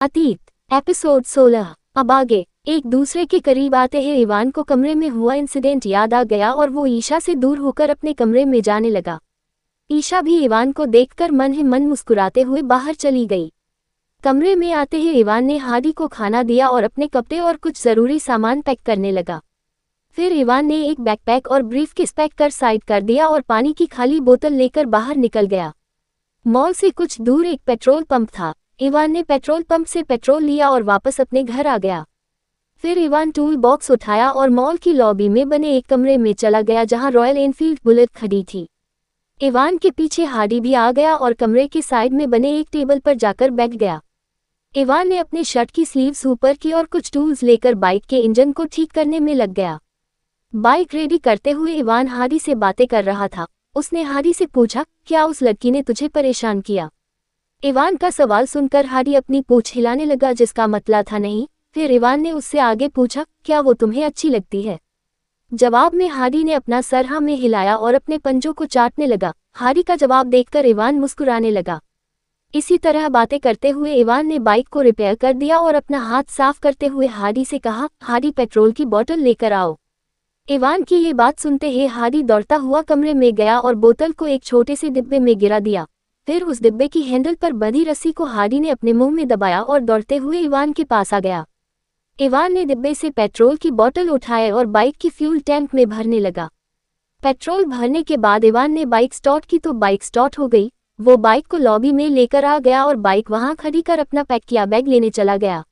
अतीत एपिसोड 16। अब आगे। एक दूसरे के करीब आते ही इवान को कमरे में हुआ इंसिडेंट याद आ गया और वो ईशा से दूर होकर अपने कमरे में जाने लगा। ईशा भी इवान को देखकर मन ही मन मुस्कुराते हुए बाहर चली गई। कमरे में आते ही इवान ने हादी को खाना दिया और अपने कपड़े और कुछ ज़रूरी सामान पैक करने लगा। फिर इवान ने एक बैकपैक और ब्रीफकेस पैक कर साइड कर दिया और पानी की खाली बोतल लेकर बाहर निकल गया। मॉल से कुछ दूर एक पेट्रोल पंप था। इवान ने पेट्रोल पंप से पेट्रोल लिया और वापस अपने घर आ गया। फिर इवान टूल बॉक्स उठाया और मॉल की लॉबी में बने एक कमरे में चला गया जहां रॉयल एनफील्ड बुलेट खड़ी थी। इवान के पीछे हादी भी आ गया और कमरे के साइड में बने एक टेबल पर जाकर बैठ गया। इवान ने अपने शर्ट की स्लीव्स ऊपर की और कुछ टूल्स लेकर बाइक के इंजन को ठीक करने में लग गया। बाइक रेडी करते हुए इवान हादी से बातें कर रहा था। उसने हादी से पूछा, क्या उस लड़की ने तुझे परेशान किया? इवान का सवाल सुनकर हादी अपनी पूंछ हिलाने लगा जिसका मतलब था नहीं। फिर इवान ने उससे आगे पूछा, क्या वो तुम्हें अच्छी लगती है? जवाब में हादी ने अपना सर हाँ में हिलाया और अपने पंजों को चाटने लगा। हादी का जवाब देखकर इवान मुस्कुराने लगा। इसी तरह बातें करते हुए इवान ने बाइक को रिपेयर कर दिया और अपना हाथ साफ करते हुए हादी से कहा, हादी पेट्रोल की बोतल लेकर आओ। इवान की ये बात सुनते ही हादी दौड़ता हुआ कमरे में गया और बोतल को एक छोटे से डिब्बे में गिरा दिया। फिर उस डिब्बे की हैंडल पर बंधी रस्सी को हादी ने अपने मुंह में दबाया और दौड़ते हुए इवान के पास आ गया। इवान ने डिब्बे से पेट्रोल की बोतल उठाए और बाइक की फ्यूल टैंक में भरने लगा। पेट्रोल भरने के बाद इवान ने बाइक स्टार्ट की तो बाइक स्टार्ट हो गई। वो बाइक को लॉबी में लेकर आ गया और बाइक वहां खड़ी कर अपना पैक किया बैग लेने चला गया।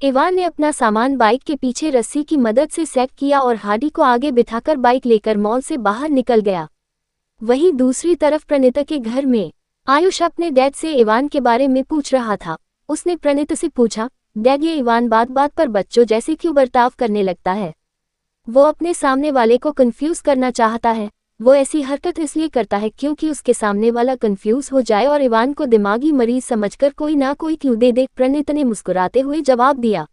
इवान ने अपना सामान बाइक के पीछे रस्सी की मदद से सेट किया और हादी को आगे बिठाकर बाइक लेकर मॉल से बाहर निकल गया। वहीं दूसरी तरफ प्रणीता के घर में आयुष अपने डैड से इवान के बारे में पूछ रहा था। उसने प्रणीता से पूछा, डैड ये इवान बात बात पर बच्चों जैसे क्यों बर्ताव करने लगता है? वो अपने सामने वाले को कंफ्यूज करना चाहता है। वो ऐसी हरकत इसलिए करता है क्योंकि उसके सामने वाला कंफ्यूज हो जाए और इवान को दिमागी मरीज समझकर कोई ना कोई क्लू दे दे। प्रणीता ने मुस्कुराते हुए जवाब दिया।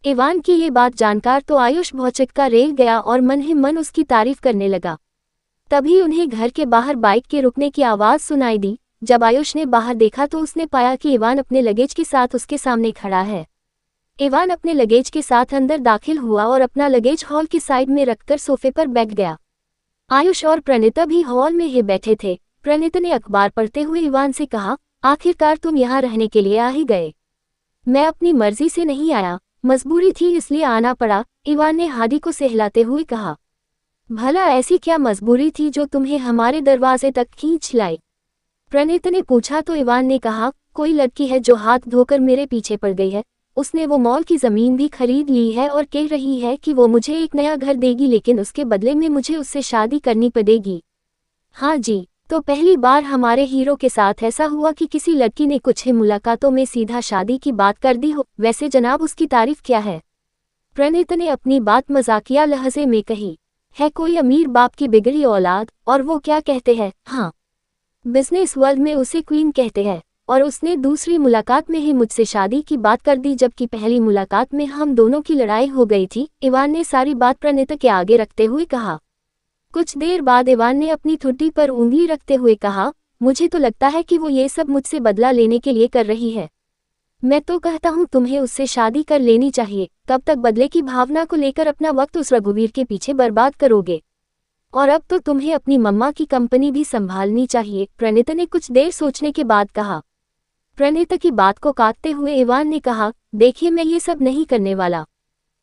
इवान की ये बात जानकर तो आयुष भौचक्का रह गया और मन ही मन उसकी तारीफ करने लगा। तभी उन्हें घर के बाहर बाइक के रुकने की आवाज़ सुनाई दी। जब आयुष ने बाहर देखा तो उसने पाया कि इवान अपने लगेज के साथ उसके सामने खड़ा है। इवान अपने लगेज के साथ अंदर दाखिल हुआ और अपना लगेज हॉल की साइड में रखकर सोफे पर बैठ गया। आयुष और प्रणीता भी हॉल में ही बैठे थे। प्रणीता ने अखबार पढ़ते हुए इवान से कहा, आखिरकार तुम यहाँ रहने के लिए आ ही गए। मैं अपनी मर्जी से नहीं आया, मजबूरी थी इसलिए आना पड़ा। इवान ने हादी को सहलाते हुए कहा। भला ऐसी क्या मजबूरी थी जो तुम्हें हमारे दरवाजे तक खींच लाई? प्रणीता ने पूछा तो इवान ने कहा, कोई लड़की है जो हाथ धोकर मेरे पीछे पड़ गई है। उसने वो मॉल की ज़मीन भी खरीद ली है और कह रही है कि वो मुझे एक नया घर देगी लेकिन उसके बदले में मुझे उससे शादी करनी पड़ेगी। हाँ जी, तो पहली बार हमारे हीरो के साथ ऐसा हुआ कि किसी लड़की ने कुछ ही मुलाकातों में सीधा शादी की बात कर दी हो। वैसे जनाब उसकी तारीफ क्या है? प्रणीता ने अपनी बात मजाकिया लहजे में कही। है कोई अमीर बाप की बिगड़ी औलाद और वो क्या कहते हैं, हाँ बिजनेस वर्ल्ड में उसे क्वीन कहते हैं। और उसने दूसरी मुलाकात में ही मुझसे शादी की बात कर दी जबकि पहली मुलाकात में हम दोनों की लड़ाई हो गई थी। इवान ने सारी बात प्रणीता के आगे रखते हुए कहा। कुछ देर बाद इवान ने अपनी ठुड्डी पर उंगली रखते हुए कहा, मुझे तो लगता है कि वो ये सब मुझसे बदला लेने के लिए कर रही है। मैं तो कहता हूँ तुम्हें उससे शादी कर लेनी चाहिए। कब तक बदले की भावना को लेकर अपना वक्त उस रघुवीर के पीछे बर्बाद करोगे? और अब तो तुम्हें अपनी मम्मा की कंपनी भी संभालनी चाहिए। प्रणीता ने कुछ देर सोचने के बाद कहा। प्रणीता की बात को काटते हुए इवान ने कहा, देखिए मैं ये सब नहीं करने वाला।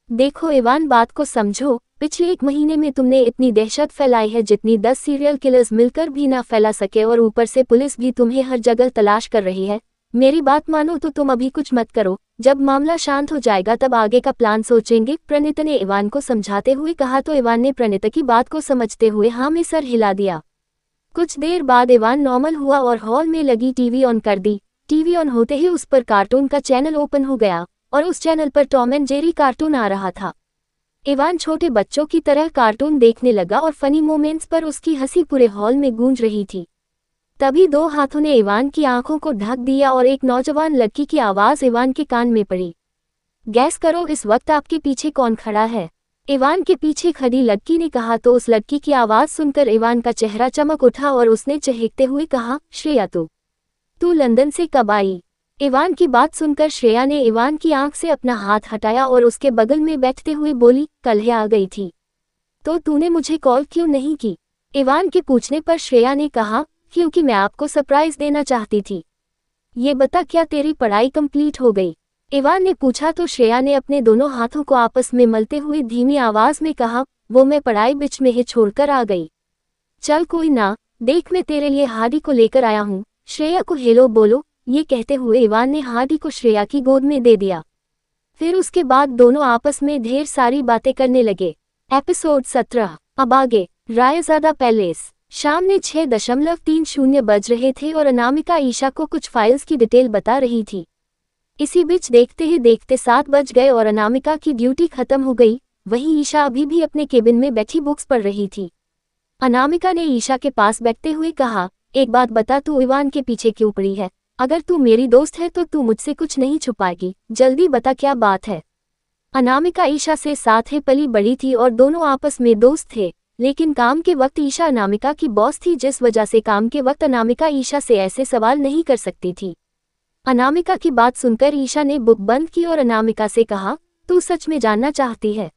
देखो इवान बात को समझो, पिछले 1 महीने में तुमने इतनी दहशत फैलाई है जितनी 10 सीरियल किलर्स मिलकर भी ना फैला सके और ऊपर से पुलिस भी तुम्हें हर जगह तलाश कर रही है। मेरी बात मानो तो तुम अभी कुछ मत करो। जब मामला शांत हो जाएगा तब आगे का प्लान सोचेंगे। प्रणीता ने इवान को समझाते हुए कहा तो इवान ने प्रणीता की बात को समझते हुए हाँ में सर हिला दिया। कुछ देर बाद इवान नॉर्मल हुआ और हॉल में लगी टीवी ऑन कर दी। टीवी ऑन होते ही उस पर कार्टून का चैनल ओपन हो गया और उस चैनल पर टॉम एंड जेरी कार्टून आ रहा था। इवान छोटे बच्चों की तरह कार्टून देखने लगा और फनी मोमेंट्स पर उसकी हंसी पूरे हॉल में गूंज रही थी। तभी 2 हाथों ने इवान की आंखों को ढक दिया और एक नौजवान लड़की की आवाज़ इवान के कान में पड़ी। गैस करो इस वक्त आपके पीछे कौन खड़ा है? इवान के पीछे खड़ी लड़की ने कहा तो उस लड़की की आवाज़ सुनकर इवान का चेहरा चमक उठा और उसने चहकते हुए कहा, श्रेया तू लंदन से कब आई? इवान की बात सुनकर श्रेया ने इवान की आंख से अपना हाथ हटाया और उसके बगल में बैठते हुए बोली, कल ही आ गई थी तो तूने मुझे कॉल क्यों नहीं की? इवान के पूछने पर श्रेया ने कहा, क्योंकि मैं आपको सरप्राइज देना चाहती थी। ये बता, क्या तेरी पढ़ाई कंप्लीट हो गई? इवान ने पूछा तो श्रेया ने अपने दोनों हाथों को आपस में मलते हुए धीमी आवाज में कहा, वो मैं पढ़ाई बीच में ही छोड़कर आ गई। चल कोई ना, देख मैं तेरे लिए हादी को लेकर आया हूँ, श्रेया को हेलो बोलो। ये कहते हुए इवान ने हादी को श्रेया की गोद में दे दिया। फिर उसके बाद दोनों आपस में ढेर सारी बातें करने लगे। एपिसोड 17। अब आगे। रायजादा पैलेस। शाम ने 6:30 बज रहे थे और अनामिका ईशा को कुछ फाइल्स की डिटेल बता रही थी। इसी बीच देखते ही देखते 7 बज गए और अनामिका की ड्यूटी खत्म हो गई। वहीं ईशा अभी भी अपने केबिन में बैठी बुक्स पढ़ रही थी। अनामिका ने ईशा के पास बैठते हुए कहा, एक बात बता, तू इवान के पीछे क्यों पड़ी है? अगर तू मेरी दोस्त है तो तू मुझसे कुछ नहीं छुपाएगी, जल्दी बता क्या बात है। अनामिका ईशा से साथ ही पली बड़ी थी और दोनों आपस में दोस्त थे, लेकिन काम के वक्त ईशा अनामिका की बॉस थी, जिस वजह से काम के वक्त अनामिका ईशा से ऐसे सवाल नहीं कर सकती थी। अनामिका की बात सुनकर ईशा ने बुक बंद की और अनामिका से कहा, तू सच में जानना चाहती है?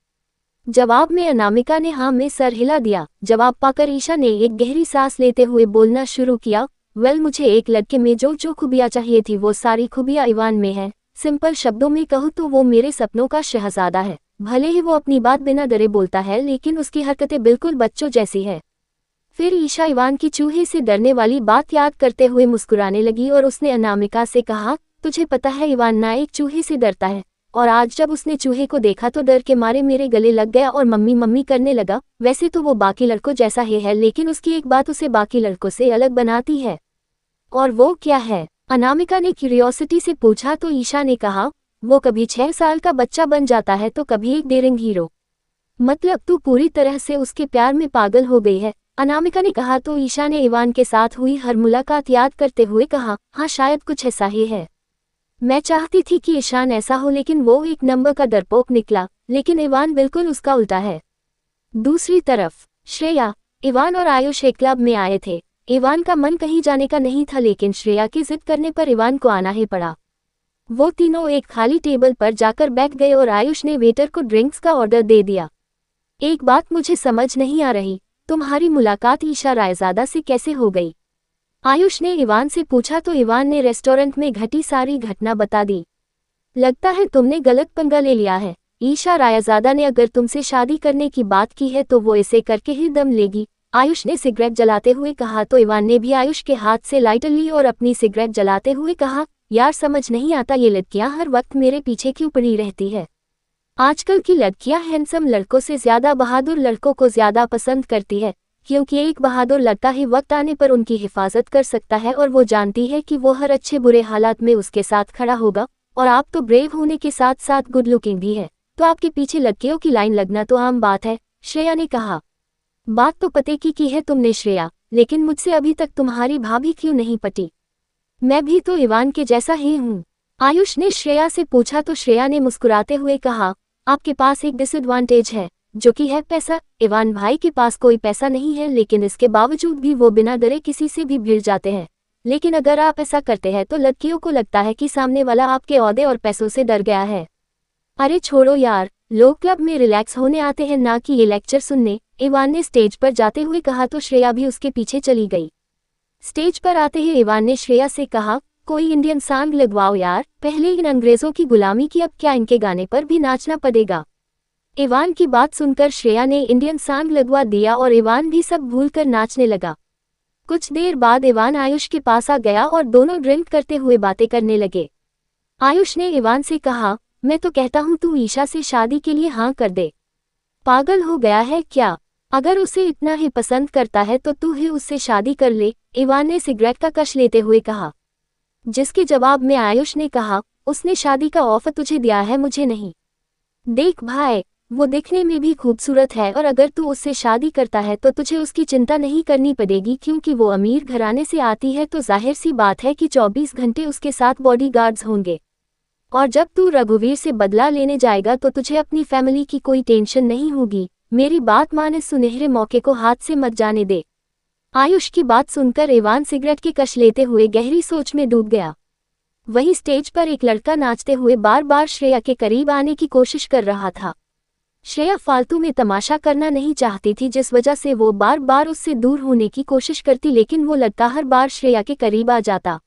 जवाब में अनामिका ने हाँ में सर हिला दिया। जवाब पाकर ईशा ने एक गहरी सांस लेते हुए बोलना शुरू किया, मुझे एक लड़के में जो खूबियाँ चाहिए थी वो सारी खूबियाँ इवान में है। सिंपल शब्दों में कहूँ तो वो मेरे सपनों का शहजादा है। भले ही वो अपनी बात बिना डरे बोलता है, लेकिन उसकी हरकतें बिल्कुल बच्चों जैसी है। फिर ईशा इवान की चूहे से डरने वाली बात याद करते हुए मुस्कुराने लगी और उसने अनामिका से कहा, तुझे पता है इवान ना एक चूहे से डरता है, और आज जब उसने चूहे को देखा तो डर के मारे मेरे गले लग गया और मम्मी मम्मी करने लगा। वैसे तो वो बाकी लड़कों जैसा ही है, लेकिन उसकी एक बात उसे बाकी लड़कों से अलग बनाती है। और वो क्या है? अनामिका ने क्यूरियोसिटी से पूछा तो ईशा ने कहा, वो कभी 6 साल का बच्चा बन जाता है तो कभी एक डेयरिंग हीरो। मतलब तू पूरी तरह से उसके प्यार में पागल हो गई है, अनामिका ने कहा। तो ईशा ने इवान के साथ हुई हर मुलाकात याद करते हुए कहा, हाँ शायद कुछ ऐसा ही है। मैं चाहती थी कि ईशान ऐसा हो, लेकिन वो एक नंबर का डरपोक निकला, लेकिन इवान बिल्कुल उसका उल्टा है। दूसरी तरफ श्रेया, इवान और आयुष एक क्लब में आए थे। इवान का मन कहीं जाने का नहीं था, लेकिन श्रेया की जिद करने पर इवान को आना ही पड़ा। वो तीनों एक खाली टेबल पर जाकर बैठ गए और आयुष ने वेटर को ड्रिंक्स का ऑर्डर दे दिया। एक बात मुझे समझ नहीं आ रही, तुम्हारी मुलाकात ईशा रायजादा से कैसे हो गई? आयुष ने इवान से पूछा तो इवान ने रेस्टोरेंट में घटी सारी घटना बता दी। लगता है तुमने गलत पंगा ले लिया है। ईशा रायजादा ने अगर तुमसे शादी करने की बात की है तो वो इसे करके ही दम लेगी, आयुष ने सिगरेट जलाते हुए कहा। तो इवान ने भी आयुष के हाथ से लाइटर ली और अपनी सिगरेट जलाते हुए कहा, यार समझ नहीं आता ये लड़कियां हर वक्त मेरे पीछे क्यों पड़ी रहती है। आजकल की लड़कियां हैंडसम लड़कों से ज्यादा बहादुर लड़कों को ज्यादा पसंद करती है, क्योंकि एक बहादुर लड़का ही वक्त आने पर उनकी हिफाजत कर सकता है और वो जानती है कि वो हर अच्छे बुरे हालात में उसके साथ खड़ा होगा। और आप तो ब्रेव होने के साथ साथ गुड लुकिंग भी है, तो आपके पीछे लड़कियों की लाइन लगना तो आम बात है, श्रेया ने कहा। बात तो पते की है तुमने श्रेया, लेकिन मुझसे अभी तक तुम्हारी भाभी क्यों नहीं पटी? मैं भी तो इवान के जैसा ही हूँ, आयुष ने श्रेया से पूछा। तो श्रेया ने मुस्कुराते हुए कहा, आपके पास एक डिसएडवांटेज है, जो कि है पैसा। इवान भाई के पास कोई पैसा नहीं है, लेकिन इसके बावजूद भी वो बिना डरे किसी से भी भिड़ जाते हैं। लेकिन अगर आप ऐसा करते हैं तो लड़कियों को लगता है कि सामने वाला आपके ओहदे और पैसों से डर गया है। अरे छोड़ो यार, लोग क्लब में रिलैक्स होने आते हैं, ना कि ये लेक्चर सुनने, इवान ने स्टेज पर जाते हुए कहा। तो श्रेया भी उसके पीछे चली गई। स्टेज पर आते ही इवान ने श्रेया से कहा, कोई इंडियन सॉन्ग लगवाओ यार, पहले इन अंग्रेजों की गुलामी की, अब क्या इनके गाने पर भी नाचना पड़ेगा? इवान की बात सुनकर श्रेया ने इंडियन सॉन्ग लगवा दिया और इवान भी सब भूलकर नाचने लगा। कुछ देर बाद इवान आयुष के पास आ गया और दोनों ड्रिंक करते हुए बातें करने लगे। आयुष ने इवान से कहा, मैं तो कहता हूँ तू ईशा से शादी के लिए हाँ कर दे। पागल हो गया है क्या? अगर उसे इतना ही पसंद करता है तो तू ही उससे शादी कर ले, इवान ने सिगरेट का कश लेते हुए कहा। जिसके जवाब में आयुष ने कहा, उसने शादी का ऑफर तुझे दिया है, मुझे नहीं। देख भाई, वो दिखने में भी खूबसूरत है और अगर तू उससे शादी करता है तो तुझे उसकी चिंता नहीं करनी पड़ेगी, क्योंकि वो अमीर घराने से आती है, तो जाहिर सी बात है कि 24 घंटे उसके साथ बॉडीगार्ड्स होंगे। और जब तू रघुवीर से बदला लेने जाएगा तो तुझे अपनी फैमिली की कोई टेंशन नहीं होगी। मेरी बात मान, इस सुनहरे मौके को हाथ से मत जाने दे। आयुष की बात सुनकर इवान सिगरेट की कश लेते हुए गहरी सोच में डूब गया। वहीं स्टेज पर एक लड़का नाचते हुए बार बार श्रेया के करीब आने की कोशिश कर रहा था। श्रेया फालतू में तमाशा करना नहीं चाहती थी, जिस वजह से वो बार बार उससे दूर होने की कोशिश करती, लेकिन वो लड़का हर बार श्रेया के करीब आ जाता।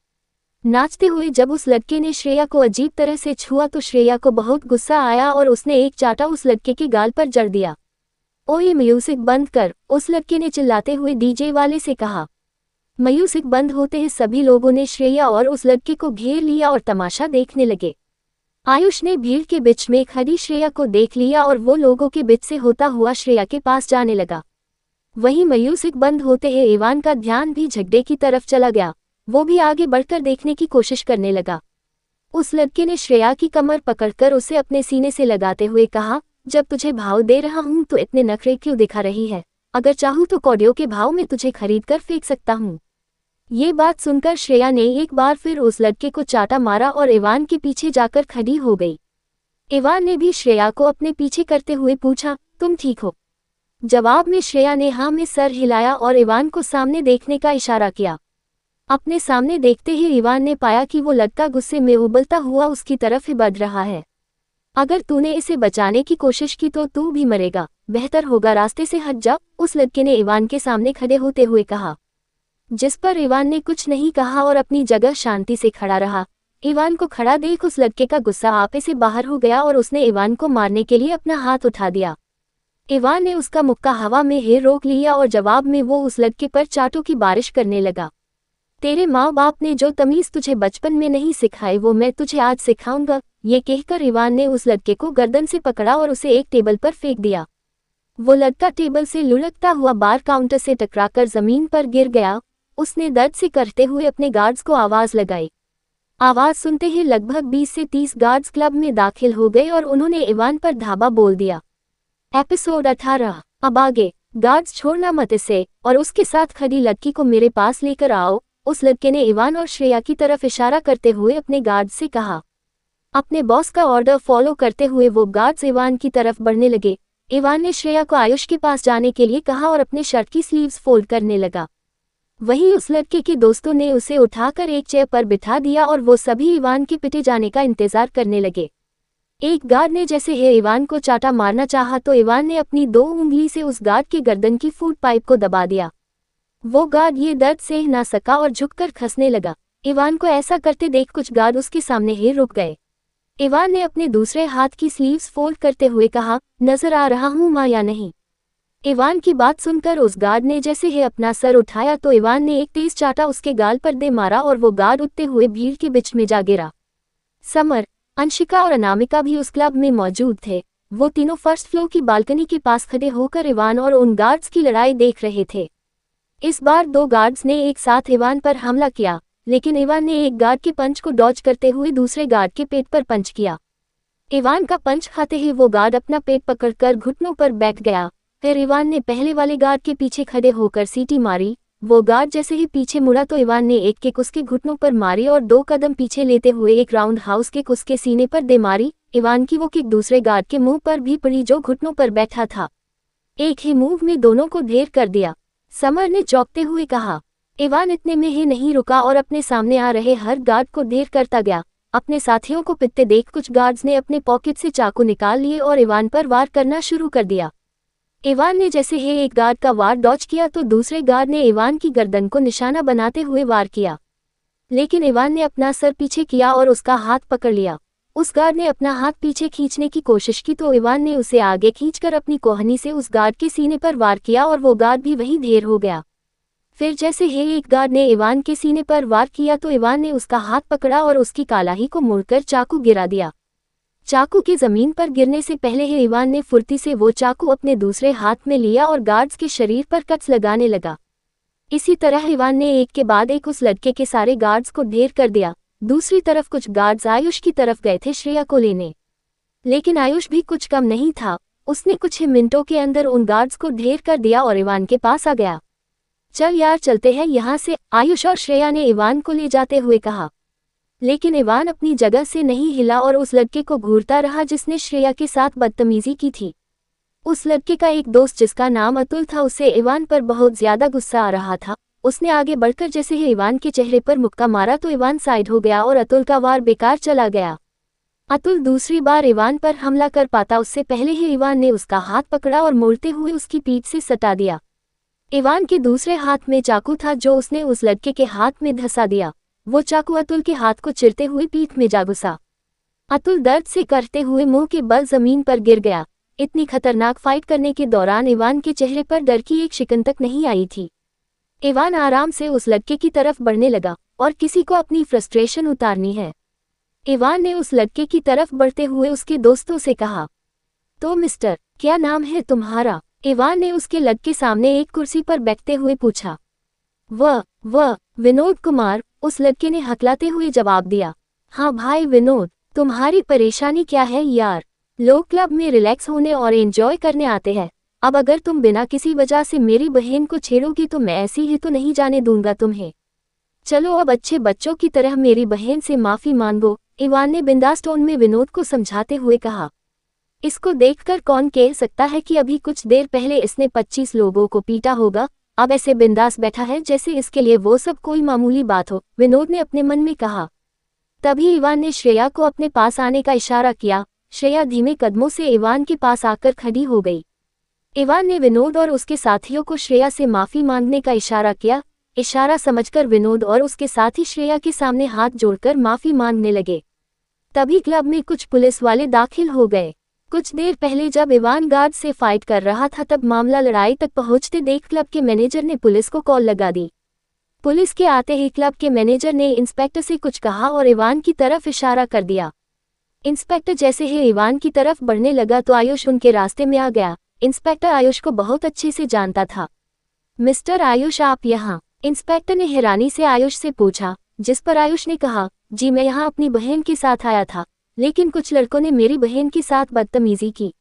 नाचते हुए जब उस लड़के ने श्रेया को अजीब तरह से छुआ तो श्रेया को बहुत गुस्सा आया और उसने एक चाटा उस लड़के के गाल पर जड़ दिया। ओए म्यूजिक बंद कर, उस लड़के ने चिल्लाते हुए डीजे वाले से कहा। म्यूजिक बंद होते ही सभी लोगों ने श्रेया और उस लड़के को घेर लिया और तमाशा देखने लगे। आयुष ने भीड़ के बीच में खड़ी श्रेया को देख लिया और वो लोगों के बीच से होता हुआ श्रेया के पास जाने लगा। वहीं म्यूजिक बंद होते ही इवान का ध्यान भी झगड़े की तरफ चला गया। वो भी आगे बढ़कर देखने की कोशिश करने लगा। उस लड़के ने श्रेया की कमर पकड़कर उसे अपने सीने से लगाते हुए कहा, जब तुझे भाव दे रहा हूं तो इतने नखरे क्यों दिखा रही है? अगर चाहूं तो कौड़ियों के भाव में तुझे खरीद कर फेंक सकता हूं। ये बात सुनकर श्रेया ने एक बार फिर उस लड़के को चाटा मारा और इवान के पीछे जाकर खड़ी हो गई। इवान ने भी श्रेया को अपने पीछे करते हुए पूछा, तुम ठीक हो? जवाब में श्रेया ने हाँ में सर हिलाया और इवान को सामने देखने का इशारा किया। अपने सामने देखते ही इवान ने पाया कि वो लड़का गुस्से में उबलता हुआ उसकी तरफ ही बढ़ रहा है। अगर तूने इसे बचाने की कोशिश की तो तू भी मरेगा, बेहतर होगा रास्ते से हट जा, उस लड़के ने इवान के सामने खड़े होते हुए कहा। जिस पर इवान ने कुछ नहीं कहा और अपनी जगह शांति से खड़ा रहा। इवान को खड़ा देख उस लड़के का गुस्सा आपे से बाहर हो गया और उसने इवान को मारने के लिए अपना हाथ उठा दिया। इवान ने उसका मुक्का हवा में ही रोक लिया और जवाब में वो उस लड़के पर चाटों की बारिश करने लगा। तेरे माँ बाप ने जो तमीज तुझे बचपन में नहीं सिखाई वो मैं तुझे आज सिखाऊंगा, ये कहकर इवान ने उस लड़के को गर्दन से पकड़ा और उसे एक टेबल पर फेंक दिया। वो लड़का टेबल से लुढ़कता हुआ बार काउंटर से टकराकर जमीन पर गिर गया। उसने दर्द से करते हुए अपने गार्ड्स को आवाज लगाई। आवाज सुनते ही लगभग 20 से 30 गार्ड्स क्लब में दाखिल हो गए और उन्होंने इवान पर धावा बोल दिया। एपिसोड 18। अब आगे। गार्ड्स छोड़ना मत इसे और उसके साथ खड़ी लड़की को मेरे पास लेकर आओ, उस लड़के ने इवान और श्रेया की तरफ इशारा करते हुए अपने गार्ड से कहा। अपने बॉस का ऑर्डर फॉलो करते हुए वो गार्ड्स इवान की तरफ बढ़ने लगे। इवान ने श्रेया को आयुष के पास जाने के लिए कहा और अपने शर्ट की स्लीव्स फोल्ड करने लगा। वहीं उस लड़के के दोस्तों ने उसे उठाकर एक चेयर पर बिठा दिया और वो सभी इवान के पिटे जाने का इंतजार करने लगे। एक गार्ड ने जैसे ही इवान को चाटा मारना चाहा तो इवान ने अपनी 2 उंगली से उस गार्ड के गर्दन की फूड पाइप को दबा दिया। वो गार्ड ये दर्द सह ना सका और झुककर खसने लगा। इवान को ऐसा करते देख कुछ गार्ड उसके सामने ही रुक गए। इवान ने अपने दूसरे हाथ की स्लीव्स फोल्ड करते हुए कहा, नजर आ रहा हूं मां या नहीं? इवान की बात सुनकर उस गार्ड ने जैसे ही अपना सर उठाया तो इवान ने एक तेज चाटा उसके गाल पर दे मारा और वो गार्ड उठते हुए भीड़ के बीच में जा गिरा। समर, अंशिका और अनामिका भी उस क्लब में मौजूद थे। वो तीनों फर्स्ट फ्लोर की बालकनी के पास खड़े होकर इवान और उन गार्ड्स की लड़ाई देख रहे थे। इस बार 2 गार्ड्स ने एक साथ इवान पर हमला किया, लेकिन इवान ने एक गार्ड के पंच को डॉज करते हुए दूसरे गार्ड के पेट पर पंच किया। इवान का पंच खाते ही वो गार्ड अपना पेट पकड़कर घुटनों पर बैठ गया। फिर इवान ने पहले वाले गार्ड के पीछे खड़े होकर सीटी मारी। वो गार्ड जैसे ही पीछे मुड़ा तो इवान ने एक किक उसके घुटनों पर मारी और 2 कदम पीछे लेते हुए एक राउंड हाउस किक उसके सीने पर दे मारी। इवान की वो किक दूसरे गार्ड के मुंह पर भी पड़ी जो घुटनों पर बैठा था। एक ही मूव में दोनों को ढेर कर दिया। समर ने चौंकते हुए कहा। इवान इतने में ही नहीं रुका और अपने सामने आ रहे हर गार्ड को ढेर करता गया। अपने साथियों को पिटते देख कुछ गार्ड्स ने अपने पॉकेट से चाकू निकाल लिए और इवान पर वार करना शुरू कर दिया। इवान ने जैसे ही एक गार्ड का वार डॉज किया तो दूसरे गार्ड ने इवान की गर्दन को निशाना बनाते हुए वार किया, लेकिन इवान ने अपना सर पीछे किया और उसका हाथ पकड़ लिया। उस गार्ड ने अपना हाथ पीछे खींचने की कोशिश की तो इवान ने उसे आगे खींचकर अपनी कोहनी से उस गार्ड के सीने पर वार किया और वो गार्ड भी वहीं ढेर हो गया। फिर जैसे ही एक गार्ड ने इवान के सीने पर वार किया तो इवान ने उसका हाथ पकड़ा और उसकी कालाही को मुड़कर चाकू गिरा दिया। चाकू के जमीन पर गिरने से पहले ही इवान ने फुर्ती से वो चाकू अपने दूसरे हाथ में लिया और गार्ड्स के शरीर पर कट्स लगाने लगा। इसी तरह इवान ने एक के बाद एक उस लड़के के सारे गार्ड्स को ढेर कर दिया। दूसरी तरफ कुछ गार्ड्स आयुष की तरफ गए थे श्रेया को लेने, लेकिन आयुष भी कुछ कम नहीं था। उसने कुछ ही मिनटों के अंदर उन गार्ड्स को ढेर कर दिया और इवान के पास आ गया। चल यार चलते हैं यहाँ से, आयुष और श्रेया ने इवान को ले जाते हुए कहा। लेकिन इवान अपनी जगह से नहीं हिला और उस लड़के को घूरता रहा जिसने श्रेया के साथ बदतमीजी की थी। उस लड़के का एक दोस्त जिसका नाम अतुल था, उसे इवान पर बहुत ज्यादा गुस्सा आ रहा था। उसने आगे बढ़कर जैसे ही इवान के चेहरे पर मुक्का मारा तो इवान साइड हो गया और अतुल का वार बेकार चला गया। अतुल दूसरी बार इवान पर हमला कर पाता उससे पहले ही इवान ने उसका हाथ पकड़ा और मोड़ते हुए उसकी पीठ से सटा दिया। इवान के दूसरे हाथ में चाकू था जो उसने उस लड़के के हाथ में धंसा दिया। वो चाकू अतुल के हाथ को चिरते हुए पीठ में जा घुसा। अतुल दर्द से करते हुए मुंह के बल जमीन पर गिर गया। इतनी खतरनाक फाइट करने के दौरान इवान के चेहरे पर डर की एक शिकन तक नहीं आई थी। इवान आराम से उस लड़के की तरफ बढ़ने लगा और किसी को अपनी फ्रस्ट्रेशन उतारनी है। इवान ने उस लड़के की तरफ बढ़ते हुए उसके दोस्तों से कहा, तो मिस्टर, क्या नाम है तुम्हारा? इवान ने उसके लड़के सामने एक कुर्सी पर बैठते हुए पूछा। वह विनोद कुमार, उस लड़के ने हकलाते हुए जवाब दिया। हाँ भाई विनोद, तुम्हारी परेशानी क्या है यार? लोग क्लब में रिलैक्स होने और एंजॉय करने आते हैं। अब अगर तुम बिना किसी वजह से मेरी बहन को छेड़ोगी तो मैं ऐसी ही तो नहीं जाने दूंगा तुम्हें। चलो अब अच्छे बच्चों की तरह मेरी बहन से माफी मांगो, इवान ने बिंदास टोन में विनोद को समझाते हुए कहा। इसको देखकर कौन कह सकता है कि अभी कुछ देर पहले इसने 25 लोगों को पीटा होगा, अब ऐसे बिंदास बैठा है जैसे इसके लिए वो सब कोई मामूली बात हो, विनोद ने अपने मन में कहा। तभी इवान ने श्रेया को अपने पास आने का इशारा किया। श्रेया धीमे कदमों से इवान के पास आकर खड़ी हो गई। इवान ने विनोद और उसके साथियों को श्रेया से माफी मांगने का इशारा किया। इशारा समझकर विनोद और उसके साथी श्रेया के सामने हाथ जोड़कर माफी मांगने लगे। तभी क्लब में कुछ पुलिस वाले दाखिल हो गए। कुछ देर पहले जब इवान गार्ड से फाइट कर रहा था तब मामला लड़ाई तक पहुंचते देख क्लब के मैनेजर ने पुलिस को कॉल लगा दी। पुलिस के आते ही क्लब के मैनेजर ने इंस्पेक्टर से कुछ कहा और इवान की तरफ इशारा कर दिया। इंस्पेक्टर जैसे ही इवान की तरफ बढ़ने लगा तो आयुष उनके रास्ते में आ गया। इंस्पेक्टर आयुष को बहुत अच्छे से जानता था। मिस्टर आयुष, आप यहाँ? इंस्पेक्टर ने हैरानी से आयुष से पूछा, जिस पर आयुष ने कहा, जी मैं यहाँ अपनी बहन के साथ आया था, लेकिन कुछ लड़कों ने मेरी बहन के साथ बदतमीजी की।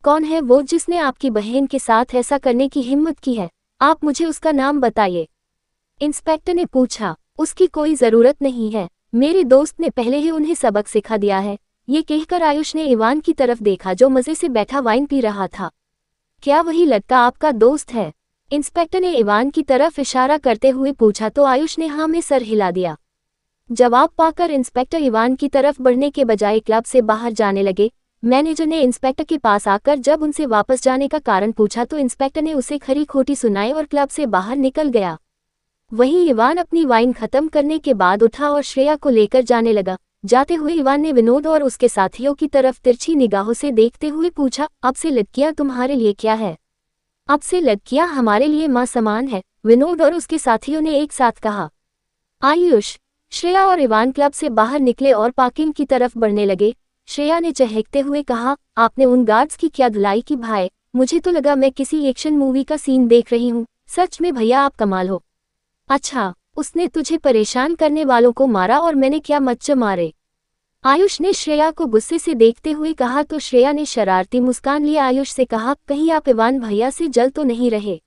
कौन है वो जिसने आपकी बहन के साथ ऐसा करने की हिम्मत की है? आप मुझे उसका नाम बताइए। इंस्पेक्टर ने पूछा। उसकी कोई जरूरत नहीं है, मेरे दोस्त ने पहले ही उन्हें सबक सिखा दिया है। ये कहकर आयुष ने इवान की तरफ देखा जो मजे से बैठा वाइन पी रहा था। क्या वही लड़का आपका दोस्त है? इंस्पेक्टर ने इवान की तरफ इशारा करते हुए पूछा तो आयुष ने हाँ में सर हिला दिया। जवाब पाकर इंस्पेक्टर इवान की तरफ बढ़ने के बजाय क्लब से बाहर जाने लगे। मैनेजर ने इंस्पेक्टर के पास आकर जब उनसे वापस जाने का कारण पूछा तो इंस्पेक्टर ने उसे खरी खोटी सुनाई और क्लब से बाहर निकल गया। वहीं इवान अपनी वाइन खत्म करने के बाद उठा और श्रेया को लेकर जाने लगा। जाते हुए इवान ने विनोद और उसके साथियों की तरफ तिरछी निगाहों से देखते हुए पूछा, अब से लड़कियां तुम्हारे लिए क्या है? अब से लड़कियां हमारे लिए मां समान है, विनोद और उसके साथियों ने एक साथ कहा। आयुष, श्रेया और इवान क्लब से बाहर निकले और पार्किंग की तरफ बढ़ने लगे। श्रेया ने चहकते हुए कहा, आपने उन गार्ड्स की क्या धुलाई की भाई? मुझे तो लगा मैं किसी एक्शन मूवी का सीन देख रही हूँ। सच में भैया आप कमाल हो। अच्छा, उसने तुझे परेशान करने वालों को मारा और मैंने क्या मच्चे मारे? आयुष ने श्रेया को गुस्से से देखते हुए कहा तो श्रेया ने शरारती मुस्कान लिए आयुष से कहा, कहीं आप इवान भैया से जल तो नहीं रहे?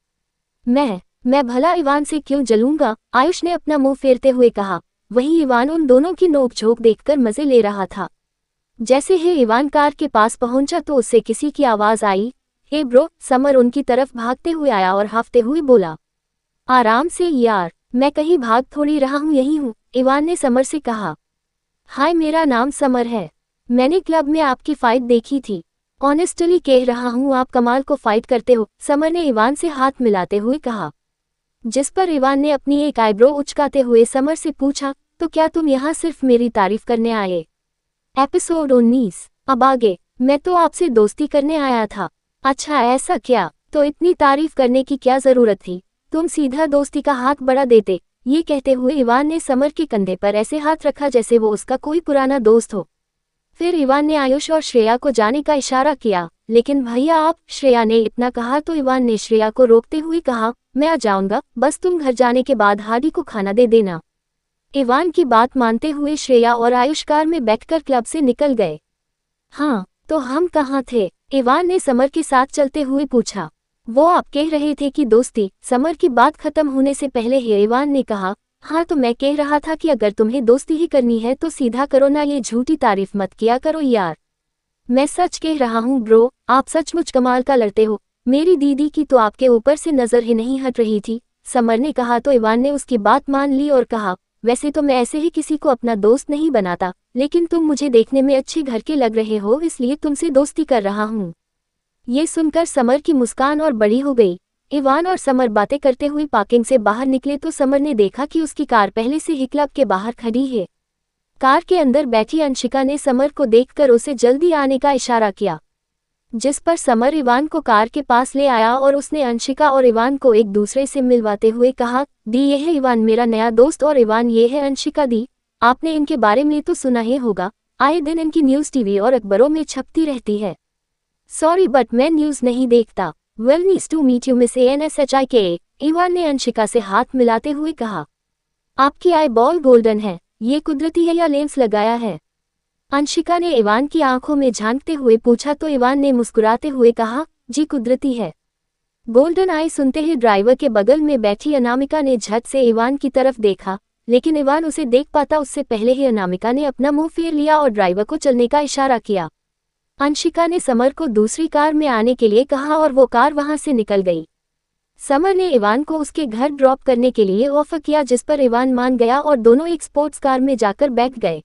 मैं भला इवान से क्यों जलूंगा? आयुष ने अपना मुंह फेरते हुए कहा। वहीं इवान उन दोनों की नोकझोंक देखकर मजे ले रहा था। जैसे ही इवान कार के पास पहुंचा तो उससे किसी की आवाज आई। हे ब्रो, समर उनकी तरफ भागते हुए आया और हाफते हुए बोला, आराम से यार, मैं कहीं भाग थोड़ी रहा हूँ, यही हूँ। इवान ने समर से कहा, हाय मेरा नाम समर है, मैंने क्लब में आपकी फाइट देखी थी। ऑनेस्टली कह रहा हूँ आप कमाल को फाइट करते हो, समर ने इवान से हाथ मिलाते हुए कहा। जिस पर इवान ने अपनी एक आईब्रो उचकाते हुए समर से पूछा, तो क्या तुम यहाँ सिर्फ मेरी तारीफ करने आए? एपिसोड 19। अब आगे। मैं तो आपसे दोस्ती करने आया था। अच्छा ऐसा क्या? तो इतनी तारीफ करने की क्या जरूरत थी? तुम सीधा दोस्ती का हाथ बढ़ा देते। ये कहते हुए इवान ने समर के कंधे पर ऐसे हाथ रखा जैसे वो उसका कोई पुराना दोस्त हो। फिर इवान ने आयुष और श्रेया को जाने का इशारा किया। लेकिन भैया आप, श्रेया ने इतना कहा तो इवान ने श्रेया को रोकते हुए कहा, मैं आ जाऊंगा, बस तुम घर जाने के बाद हादी को खाना दे देना। इवान की बात मानते हुए श्रेया और आयुष कार में बैठकर क्लब से निकल गए। हाँ, तो हम कहाँ थे? इवान ने समर के साथ चलते हुए पूछा। वो आप कह रहे थे कि दोस्ती। समर की बात खत्म होने से पहले ही इवान ने कहा, हाँ तो मैं कह रहा था कि अगर तुम्हें दोस्ती ही करनी है तो सीधा करो ना, ये झूठी तारीफ मत किया करो यार। मैं सच कह रहा हूँ ब्रो, आप सचमुच कमाल का लड़ते हो। मेरी दीदी की तो आपके ऊपर से नजर ही नहीं हट रही थी। समर ने कहा तो इवान ने उसकी बात मान ली और कहा, वैसे तो मैं ऐसे ही किसी को अपना दोस्त नहीं बनाता, लेकिन तुम मुझे देखने में अच्छे घर के लग रहे हो, इसलिए तुमसे दोस्ती कर रहा हूँ। ये सुनकर समर की मुस्कान और बड़ी हो गई। इवान और समर बातें करते हुए पार्किंग से बाहर निकले तो समर ने देखा कि उसकी कार पहले से ही क्लब के बाहर खड़ी है। कार के अंदर बैठी अंशिका ने समर को देखकर उसे जल्दी आने का इशारा किया, जिस पर समर इवान को कार के पास ले आया और उसने अंशिका और इवान को एक दूसरे से मिलवाते हुए कहा, दी ये है इवान मेरा नया दोस्त और इवान ये है अंशिका दी, आपने इनके बारे में तो सुना ही होगा, आए दिन इनकी न्यूज़ टीवी और अखबारों में छपती रहती है। सॉरी बट मैं न्यूज़ नहीं देखता। Well nice to meet you miss ANSHIKA, Ivan ने अंशिका से हाथ मिलाते हुए कहा। आपकी आई बॉल गोल्डन है, ये कुदरती है या लेंस लगाया है? अंशिका ने इवान की आंखों में झांकते हुए पूछा तो इवान ने मुस्कुराते हुए कहा, जी कुदरती है। गोल्डन आई सुनते ही ड्राइवर के बगल में बैठी अनामिका ने झट से इवान की तरफ देखा, लेकिन इवान उसे देख पाता उससे पहले ही अनामिका ने अपना मुंह फेर लिया और ड्राइवर को चलने का इशारा किया। अंशिका ने समर को दूसरी कार में आने के लिए कहा और वो कार वहां से निकल गई। समर ने इवान को उसके घर ड्रॉप करने के लिए ऑफर किया, जिस पर इवान मान गया और दोनों एक स्पोर्ट्स कार में जाकर बैठ गए।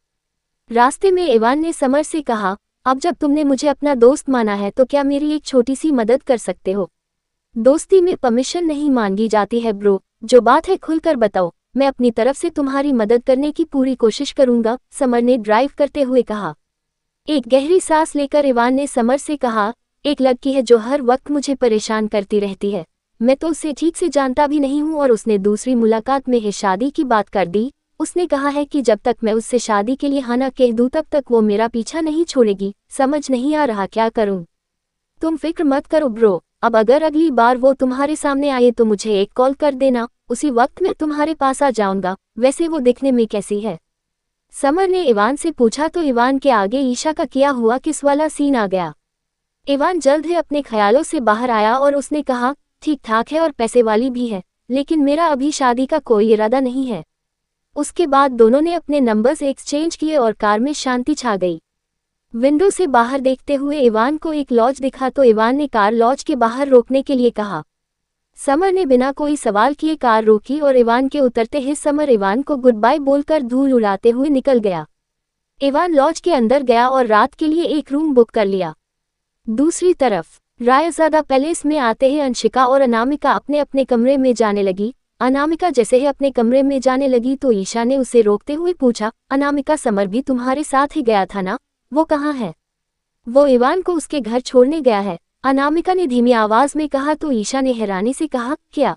रास्ते में इवान ने समर से कहा, अब जब तुमने मुझे अपना दोस्त माना है तो क्या मेरी एक छोटी सी मदद कर सकते हो? दोस्ती में परमिशन नहीं मांगी जाती है ब्रो, जो बात है खुलकर बताओ, मैं अपनी तरफ से तुम्हारी मदद करने की पूरी कोशिश करूंगा, समर ने ड्राइव करते हुए कहा। एक गहरी सांस लेकर इवान ने समर से कहा, एक लड़की है जो हर वक्त मुझे परेशान करती रहती है, मैं तो उसे ठीक से जानता भी नहीं हूँ और उसने दूसरी मुलाकात में ही शादी की बात कर दी। उसने कहा है कि जब तक मैं उससे शादी के लिए हाँ ना कह दूं तब तक वो मेरा पीछा नहीं छोड़ेगी। समझ नहीं आ रहा क्या करूं। तुम फिक्र मत करो ब्रो, अब अगर अगली बार वो तुम्हारे सामने आए तो मुझे एक कॉल कर देना, उसी वक्त मैं तुम्हारे पास आ जाऊंगा। वैसे वो दिखने में कैसी है? समर ने इवान से पूछा तो इवान के आगे ईशा का किया हुआ किस वाला सीन आ गया। इवान जल्द ही अपने ख्यालों से बाहर आया और उसने कहा, ठीक ठाक है और पैसे वाली भी है, लेकिन मेरा अभी शादी का कोई इरादा नहीं है। उसके बाद दोनों ने अपने नंबर्स एक्सचेंज किए और कार में शांति छा गई। विंडो से बाहर देखते हुए इवान को एक लॉज दिखा तो इवान ने कार लॉज के बाहर रोकने के लिए कहा। समर ने बिना कोई सवाल किए कार रोकी और इवान के उतरते ही समर इवान को गुड बाय बोलकर धूल उड़ाते हुए निकल गया। इवान लॉज के अंदर गया और रात के लिए एक रूम बुक कर लिया। दूसरी तरफ रायजादा पैलेस में आते ही अंशिका और अनामिका अपने अपने कमरे में जाने लगी। अनामिका जैसे ही अपने कमरे में जाने लगी तो ईशा ने उसे रोकते हुए पूछा, अनामिका समर भी तुम्हारे साथ ही गया था ना, वो कहाँ है? वो इवान को उसके घर छोड़ने गया है, अनामिका ने धीमी आवाज में कहा तो ईशा ने हैरानी से कहा, क्या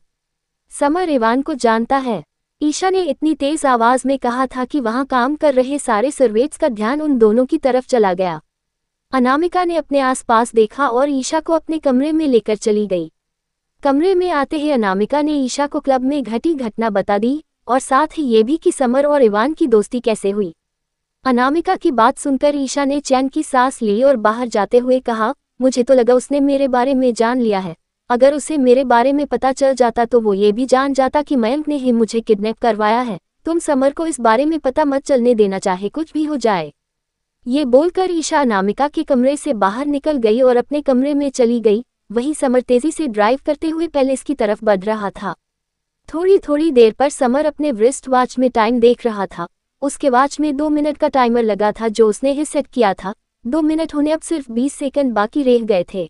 समर इवान को जानता है? ईशा ने इतनी तेज आवाज में कहा था कि वहां काम कर रहे सारे सर्वेंट्स का ध्यान उन दोनों की तरफ चला गया। अनामिका ने अपने आसपास देखा और ईशा को अपने कमरे में लेकर चली गई। कमरे में आते ही अनामिका ने ईशा को क्लब में घटी घटना बता दी और साथ ही ये भी कि समर और इवान की दोस्ती कैसे हुई। अनामिका की बात सुनकर ईशा ने चैन की सांस ली और बाहर जाते हुए कहा, मुझे तो लगा उसने मेरे बारे में जान लिया है, अगर उसे मेरे बारे में पता चल जाता तो वो ये भी जान जाता कि मयंक ने ही मुझे किडनैप करवाया है। तुम समर को इस बारे में पता मत चलने देना, चाहे कुछ भी हो जाए। ये बोलकर ईशा अनामिका के कमरे से बाहर निकल गई और अपने कमरे में चली गई। वहीं समर तेजी से ड्राइव करते हुए पैलेस की तरफ बढ़ रहा था। थोड़ी देर पर समर अपने रिस्ट वॉच में टाइम देख रहा था। उसके वॉच में 2 मिनट का टाइमर लगा था जो उसने ही सेट किया था। 2 मिनट होने अब सिर्फ 20 सेकंड बाकी रह गए थे।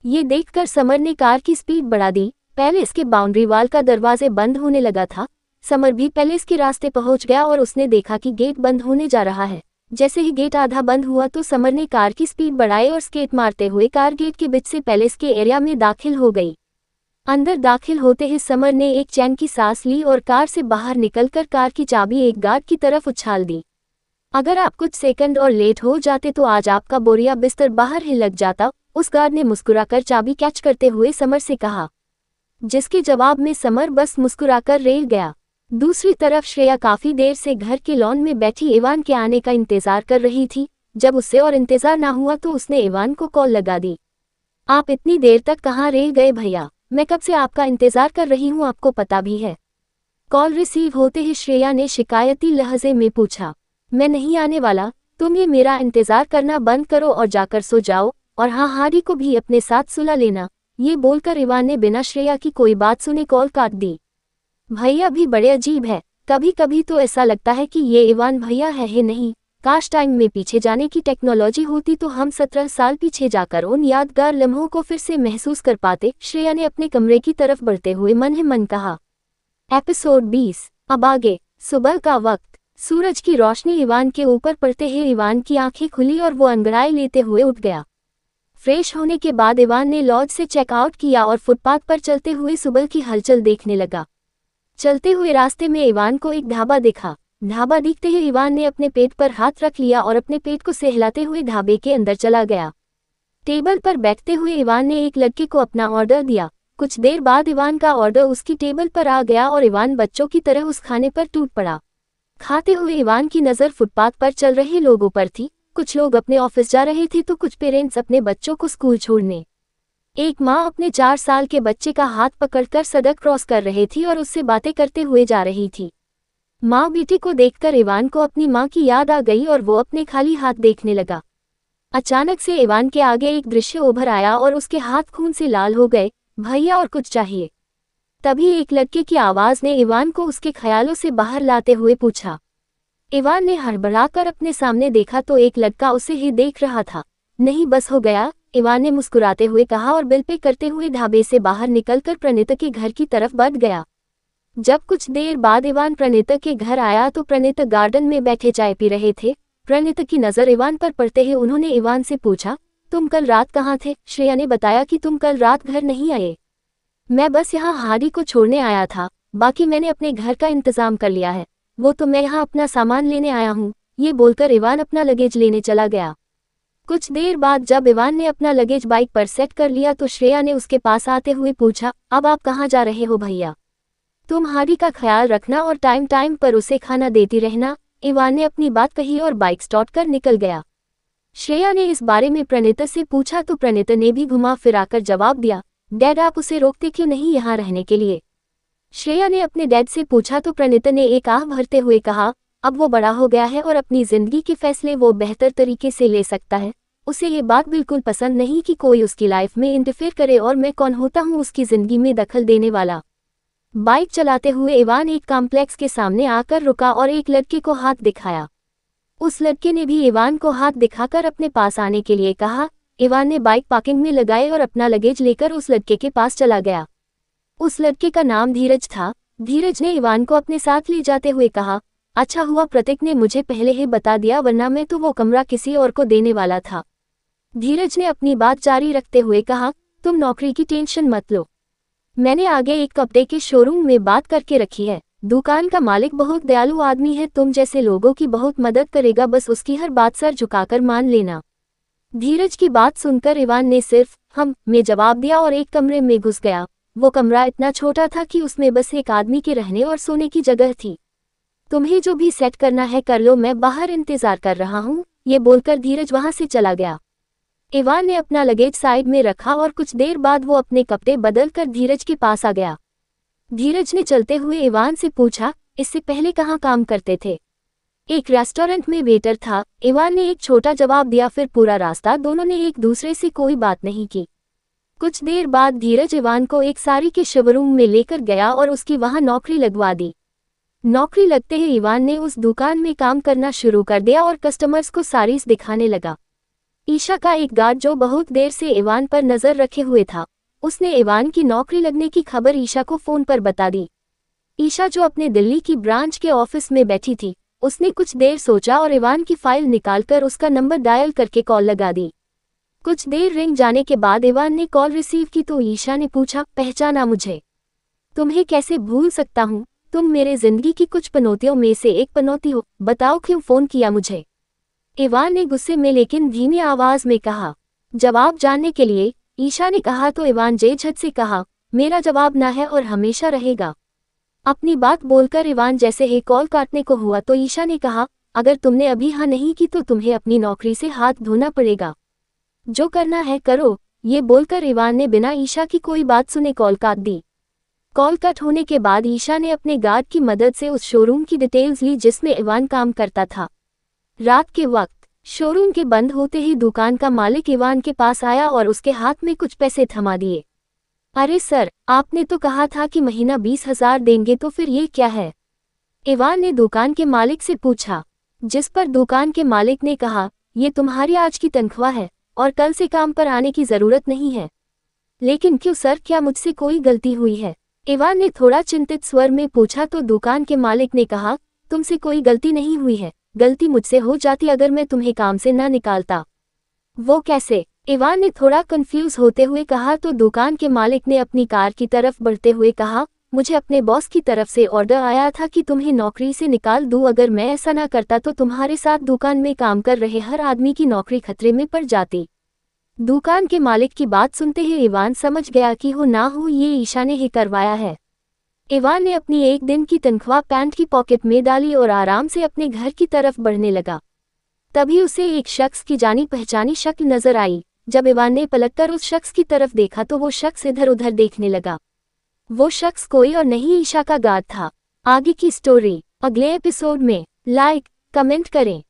ये देखकर समर ने कार की स्पीड बढ़ा दी। पैलेस के बाउंड्री वाल का दरवाजे बंद होने लगा था। समर भी पैलेस के रास्ते पहुंच गया और उसने देखा कि गेट बंद होने जा रहा है। जैसे ही गेट आधा बंद हुआ तो समर ने कार की स्पीड बढ़ाई और स्केट मारते हुए कार गेट के बीच से पैलेस के एरिया में दाखिल हो गई। अंदर दाखिल होते ही समर ने एक चैन की सांस ली और कार से बाहर निकलकर कार की चाबी एक गार्ड की तरफ उछाल दी। अगर आप कुछ सेकंड और लेट हो जाते तो आज आपका बोरिया बिस्तर बाहर ही लग जाता, उस गार्ड ने मुस्कुराकर चाबी कैच करते हुए समर से कहा, जिसके जवाब में समर बस मुस्कुराकर रह गया। दूसरी तरफ श्रेया काफी देर से घर के लॉन में बैठी इवान के आने का इंतजार कर रही थी। जब उससे और इंतजार ना हुआ तो उसने इवान को कॉल लगा दी। आप इतनी देर तक कहाँ रह गए भैया? मैं कब से आपका इंतजार कर रही हूँ, आपको पता भी है। कॉल रिसीव होते ही श्रेया ने शिकायती लहजे में पूछा, मैं नहीं आने वाला, तुम ये मेरा इंतजार करना बंद करो और जाकर सो जाओ, और हाँ हारी को भी अपने साथ सुला लेना। ये बोलकर इवान ने बिना श्रेया की कोई बात सुने कॉल काट दी। भैया भी बड़े अजीब है, कभी कभी तो ऐसा लगता है कि ये इवान भैया है ही नहीं। काश टाइम में पीछे जाने की टेक्नोलॉजी होती तो हम 17 साल पीछे जाकर उन यादगार लम्हों को फिर से महसूस कर पाते, श्रेया ने अपने कमरे की तरफ बढ़ते हुए मन ही मन कहा। एपिसोड 20। अब आगे। सुबह का वक्त। सूरज की रोशनी इवान के ऊपर पड़ते ही इवान की आंखें खुली और वो अंगड़ाई लेते हुए उठ गया। फ्रेश होने के बाद इवान ने लॉज से चेकआउट किया और फुटपाथ पर चलते हुए सुबह की हलचल देखने लगा। चलते हुए रास्ते में इवान को एक ढाबा दिखा। ढाबा दिखते ही इवान ने अपने पेट पर हाथ रख लिया और अपने पेट को सहलाते हुए ढाबे के अंदर चला गया। टेबल पर बैठते हुए इवान ने एक लड़के को अपना ऑर्डर दिया। कुछ देर बाद इवान का ऑर्डर उसकी टेबल पर आ गया और इवान बच्चों की तरह उस खाने पर टूट पड़ा। खाते हुए इवान की नज़र फुटपाथ पर चल रहे लोगों पर थी। कुछ लोग अपने ऑफिस जा रहे थे तो कुछ पेरेंट्स अपने बच्चों को स्कूल छोड़ने। एक माँ अपने 4 साल के बच्चे का हाथ पकड़कर सड़क क्रॉस कर रही थी और उससे बातें करते हुए जा रही थी। माँ बेटी को देखकर इवान को अपनी माँ की याद आ गई और वो अपने खाली हाथ देखने लगा। अचानक से इवान के आगे एक दृश्य उभर आया और उसके हाथ खून से लाल हो गए। भैया और कुछ चाहिए। तभी एक लड़के की आवाज़ ने इवान को उसके ख्यालों से बाहर लाते हुए पूछा। इवान ने हड़बड़ाकर अपने सामने देखा तो एक लड़का उसे ही देख रहा था। नहीं बस हो गया, इवान ने मुस्कुराते हुए कहा और बिल पे करते हुए ढाबे से बाहर निकलकर प्रणीता के घर की तरफ बढ़ गया। जब कुछ देर बाद इवान प्रणीता के घर आया तो प्रणीता गार्डन में बैठे चाय पी रहे थे। प्रणीता की नज़र इवान पर पड़ते ही उन्होंने इवान से पूछा, तुम कल रात कहाँ थे? श्रेया ने बताया कि तुम कल रात घर नहीं आए। मैं बस यहाँ हादी को छोड़ने आया था, बाकी मैंने अपने घर का इंतजाम कर लिया है। वो तो मैं यहाँ अपना सामान लेने आया हूँ। ये बोलकर इवान अपना लगेज लेने चला गया। कुछ देर बाद जब इवान ने अपना लगेज बाइक पर सेट कर लिया तो श्रेया ने उसके पास आते हुए पूछा, अब आप कहाँ जा रहे हो भैया? तुम हादी का ख्याल रखना और टाइम टाइम पर उसे खाना देती रहना। इवान ने अपनी बात कही और बाइक स्टार्ट कर निकल गया। श्रेया ने इस बारे में प्रणीता से पूछा तो प्रणीता ने भी घुमा फिराकर जवाब दिया, डैड आप उसे रोकते क्यों नहीं यहाँ रहने के लिए? श्रेया ने अपने डैड से पूछा तो प्रणीता ने एक आह भरते हुए कहा, अब वो बड़ा हो गया है और अपनी जिंदगी के फैसले वो बेहतर तरीके से ले सकता है। उसे ये बात बिल्कुल पसंद नहीं कि कोई उसकी लाइफ में इंटरफेयर करे और मैं कौन होता हूँ उसकी जिंदगी में दखल देने वाला। बाइक चलाते हुए इवान एक कॉम्प्लेक्स के सामने आकर रुका और एक लड़के को हाथ दिखाया। उस लड़के ने भी इवान को हाथ दिखाकर अपने पास आने के लिए कहा। इवान ने बाइक पार्किंग में लगाई और अपना लगेज लेकर उस लड़के के पास चला गया। उस लड़के का नाम धीरज था। धीरज ने इवान को अपने साथ ले जाते हुए कहा, अच्छा हुआ प्रतीक ने मुझे पहले ही बता दिया, वरना मैं तो वो कमरा किसी और को देने वाला था। धीरज ने अपनी बात जारी रखते हुए कहा, तुम नौकरी की टेंशन मत लो, मैंने आगे एक कपड़े के शोरूम में बात करके रखी है। दुकान का मालिक बहुत दयालु आदमी है, तुम जैसे लोगों की बहुत मदद करेगा, बस उसकी हर बात सर झुकाकर मान लेना। धीरज की बात सुनकर इवान ने सिर्फ हम में जवाब दिया और एक कमरे में घुस गया। वो कमरा इतना छोटा था कि उसमें बस एक आदमी के रहने और सोने की जगह थी। तुम्हें जो भी सेट करना है कर लो, मैं बाहर इंतजार कर रहा हूँ, ये बोलकर धीरज वहां से चला गया। इवान ने अपना लगेज साइड में रखा और कुछ देर बाद वो अपने कपड़े बदलकर धीरज के पास आ गया। धीरज ने चलते हुए इवान से पूछा, इससे पहले कहाँ काम करते थे? एक रेस्टोरेंट में वेटर था। इवान ने एक छोटा जवाब दिया। फिर पूरा रास्ता दोनों ने एक दूसरे से कोई बात नहीं की। कुछ देर बाद धीरज इवान को एक साड़ी के शोरूम में लेकर गया और उसकी वहां नौकरी लगवा दी। नौकरी लगते ही इवान ने उस दुकान में काम करना शुरू कर दिया और कस्टमर्स को साड़ीज दिखाने लगा। ईशा का एक गार्ड जो बहुत देर से इवान पर नजर रखे हुए था, उसने इवान की नौकरी लगने की खबर ईशा को फोन पर बता दी। ईशा जो अपने दिल्ली की ब्रांच के ऑफिस में बैठी थी, उसने कुछ देर सोचा और इवान की फाइल निकालकर उसका नंबर डायल करके कॉल लगा दी। कुछ देर रिंग जाने के बाद इवान ने कॉल रिसीव की तो ईशा ने पूछा, पहचाना मुझे? तुम्हें कैसे भूल सकता हूँ, तुम मेरे जिंदगी की कुछ पनौतियों में से एक पनौती हो, बताओ क्यों फोन किया मुझे? इवान ने गुस्से में लेकिन धीमी आवाज में कहा। जवाब जानने के लिए? ईशा ने कहा तो इवान झट से कहा, मेरा जवाब ना है और हमेशा रहेगा। अपनी बात बोलकर इवान जैसे ही कॉल काटने को हुआ तो ईशा ने कहा, अगर तुमने अभी हाँ नहीं की तो तुम्हें अपनी नौकरी से हाथ धोना पड़ेगा, जो करना है करो। ये बोलकर इवान ने बिना ईशा की कोई बात सुने कॉल काट दी। कॉल कट होने के बाद ईशा ने अपने गार्ड की मदद से उस शोरूम की डिटेल्स ली जिसमें इवान काम करता था। रात के वक्त शोरूम के बंद होते ही दुकान का मालिक इवान के पास आया और उसके हाथ में कुछ पैसे थमा दिए। अरे सर, आपने तो कहा था कि महीना 20,000 देंगे, तो फिर ये क्या है? इवान ने दुकान के मालिक से पूछा, जिस पर दुकान के मालिक ने कहा, ये तुम्हारी आज की तनख्वाह है और कल से काम पर आने की जरूरत नहीं है। लेकिन क्यों सर, क्या मुझसे कोई गलती हुई है? इवान ने थोड़ा चिंतित स्वर में पूछा तो दुकान के मालिक ने कहा, तुमसे कोई गलती नहीं हुई है, गलती मुझसे हो जाती अगर मैं तुम्हें काम से ना निकालता। वो कैसे? इवान ने थोड़ा कंफ्यूज होते हुए कहा तो दुकान के मालिक ने अपनी कार की तरफ बढ़ते हुए कहा, मुझे अपने बॉस की तरफ से ऑर्डर आया था कि तुम्हें नौकरी से निकाल दूं, अगर मैं ऐसा ना करता तो तुम्हारे साथ दुकान में काम कर रहे हर आदमी की नौकरी खतरे में पड़ जाती। दुकान के मालिक की बात सुनते ही इवान समझ गया कि हो ना हो ये ईशा ने ही करवाया है। इवान ने अपनी एक दिन की तनख्वाह पैंट की पॉकेट में डाली और आराम से अपने घर की तरफ बढ़ने लगा। तभी उसे एक शख्स की जानी पहचानी शक्ल नजर आई। जब इवान ने पलटकर उस शख्स की तरफ देखा तो वो शख्स इधर उधर देखने लगा। वो शख्स कोई और नहीं ईशा का गार्ड था। आगे की स्टोरी अगले एपिसोड में। लाइक, कमेंट करें।